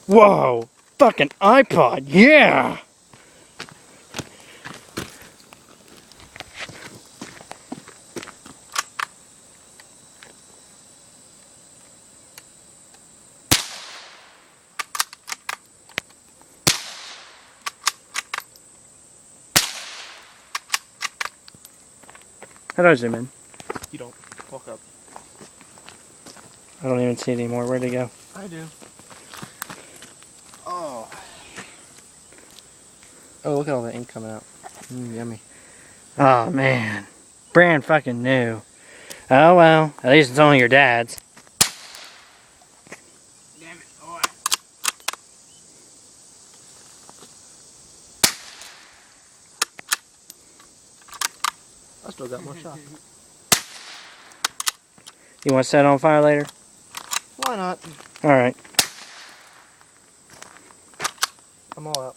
Whoa! Fucking iPod, yeah! How do I zoom in? You don't. Walk up. I don't even see it anymore. Where'd it go? I do. Oh. Oh, look at all the ink coming out. Yummy. Oh, man. Brand fucking new. Oh, well. At least it's only your dad's. Damn it, boy. I still got more shot. You want to set it on fire later? Why not? Alright. I'm all out.